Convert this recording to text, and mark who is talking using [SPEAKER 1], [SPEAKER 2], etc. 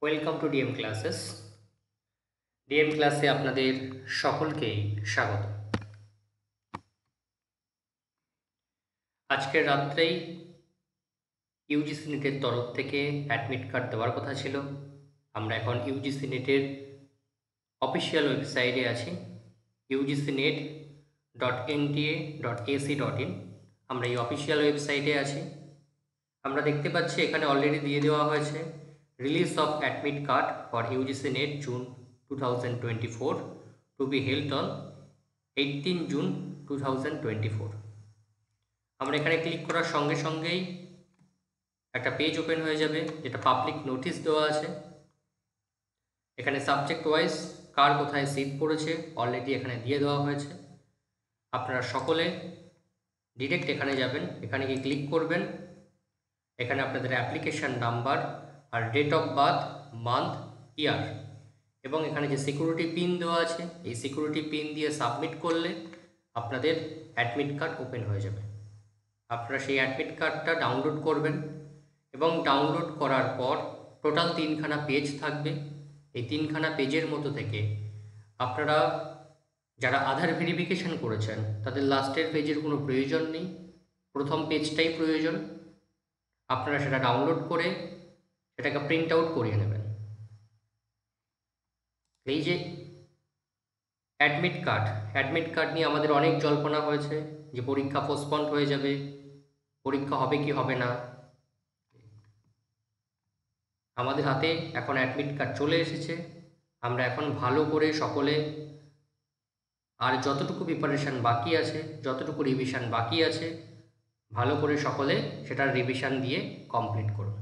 [SPEAKER 1] Welcome to DM classes. DM ক্লাসে আপনাদের সকলকেই স্বাগত। আজকের রাত্রেই ইউজিসি নেটের তরফ থেকে অ্যাডমিট কার্ড দেওয়ার কথা ছিল। আমরা এখন ইউজিসি নেটের অফিসিয়াল ওয়েবসাইটে আছি, ugcnet.nta.ac.in। আমরা এই অফিসিয়াল ওয়েবসাইটে আছি। আমরা দেখতে পাচ্ছি এখানে অলরেডি দিয়ে দেওয়া হয়েছে release of admit card for UGC NET June 2024 to be held on 18 June 2024। আমরা এখানে ক্লিক করার সঙ্গে সঙ্গেই একটা পেজ ওপেন হয়ে যাবে, যেটা পাবলিক নোটিশ দেওয়া আছে। এখানে সাবজেক্ট ওয়াইজ কার কোথায় সিট পড়েছে অলরেডি এখানে দিয়ে দেওয়া হয়েছে। আপনারা সকলে ডিরেক্ট এখানে যাবেন, এখানে গিয়ে ক্লিক করবেন। এখানে আপনাদের অ্যাপ্লিকেশান নাম্বার আর date of birth, month, year এবং এখানে যে সিকিউরিটি পিন দেওয়া আছে, এই সিকিউরিটি পিন দিয়ে সাবমিট করলে আপনাদের অ্যাডমিট কার্ড ওপেন হয়ে যাবে। আপনারা সেই অ্যাডমিট কার্ডটা ডাউনলোড করবেন এবং ডাউনলোড করার পর টোটাল 3খানা পেজ থাকবে। এই 3খানা পেজের মতো থেকে আপনারা যারা আধার ভেরিফিকেশান করেছেন তাদের লাস্টের পেজের কোনো প্রয়োজন নেই, প্রথম পেজটাই প্রয়োজন। আপনারা সেটা ডাউনলোড করে সেটাকে প্রিন্ট আউট করিয়ে নেবেন। এই যে অ্যাডমিট কার্ড নিয়ে আমাদের অনেক জল্পনা হয়েছে যে পরীক্ষা পোস্টপন্ড হয়ে যাবে, পরীক্ষা হবে কি হবে না। আমাদের হাতে এখন অ্যাডমিট কার্ড চলে এসেছে। আমরা এখন ভালো করে সকলে আর যতটুকু প্রিপারেশান বাকি আছে, যতটুকু রিভিশন বাকি আছে, ভালো করে সকলে সেটার রিভিশন দিয়ে কমপ্লিট করুন।